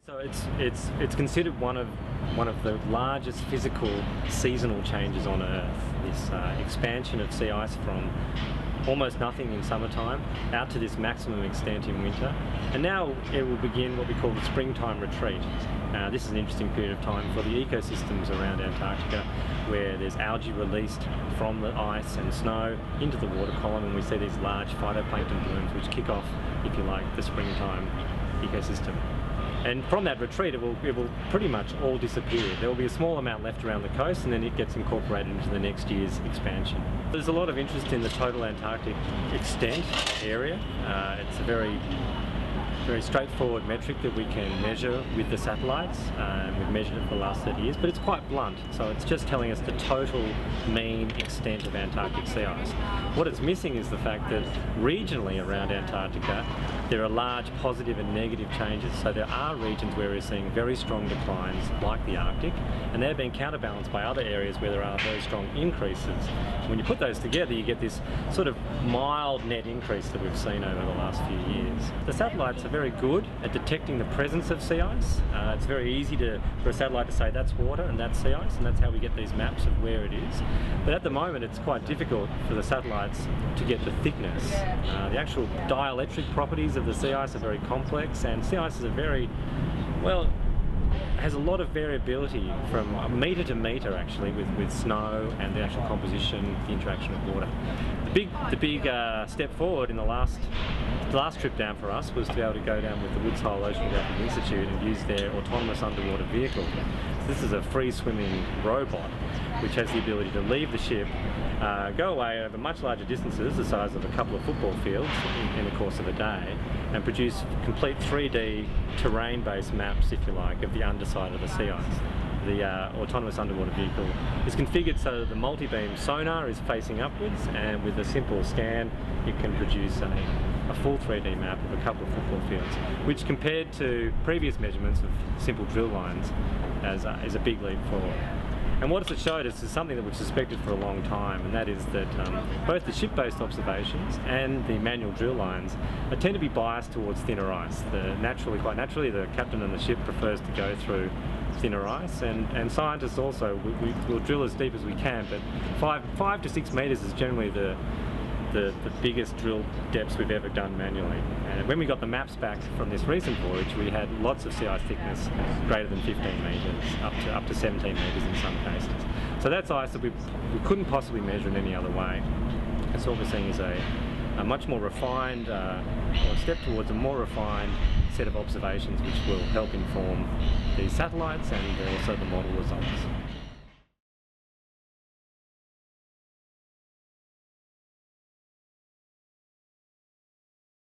So it's considered one of the largest physical seasonal changes on Earth. This expansion of sea ice from almost nothing in summertime out to this maximum extent in winter, and now it will begin what we call the springtime retreat. This is an interesting period of time for the ecosystems around Antarctica, where there's algae released from the ice and snow into the water column, and we see these large phytoplankton blooms which kick off, if you like, the springtime ecosystem. And from that retreat it will pretty much all disappear. There will be a small amount left around the coast, and then it gets incorporated into the next year's expansion. There's a lot of interest in the total Antarctic extent area. It's a very straightforward metric that we can measure with the satellites. We've measured it for the last 30 years, but it's quite blunt. So it's just telling us the total mean extent of Antarctic sea ice. What it's missing is the fact that regionally around Antarctica there are large positive and negative changes. So there are regions where we're seeing very strong declines, like the Arctic, and they're being counterbalanced by other areas where there are very strong increases. When you put those together, you get this sort of mild net increase that we've seen over the last few years. The satellites are very good at detecting the presence of sea ice. It's very easy for a satellite to say that's water and that's sea ice, and that's how we get these maps of where it is. But at the moment it's quite difficult for the satellites to get the thickness. The actual dielectric properties of the sea ice are very complex, and sea ice is has a lot of variability from metre to metre actually, with snow and the actual composition, the interaction of water. The big step forward in the last trip down for us was to be able to go down with the Woods Hole Oceanographic Institute and use their autonomous underwater vehicle. So this is a free-swimming robot which has the ability to leave the ship, go away over much larger distances, the size of a couple of football fields in the course of a day, and produce complete 3D terrain-based maps, if you like, of the underside of the sea ice. The autonomous underwater vehicle is configured so that the multi-beam sonar is facing upwards, and with a simple scan it can produce a full 3D map of a couple of football fields, which compared to previous measurements of simple drill lines is a big leap forward. And what it's showed us is something that we've suspected for a long time, and that is that both the ship-based observations and the manual drill lines tend to be biased towards thinner ice. Quite naturally, the captain on the ship prefers to go through thinner ice, and scientists also will drill as deep as we can, but 5 to 6 metres is generally the biggest drill depths we've ever done manually. And when we got the maps back from this recent voyage, we had lots of sea ice thickness greater than 15 metres, up to 17 metres in some cases. So that's ice that we couldn't possibly measure in any other way. And so what we're seeing is a much more refined, or a step towards a more refined set of observations which will help inform the satellites and also the model results.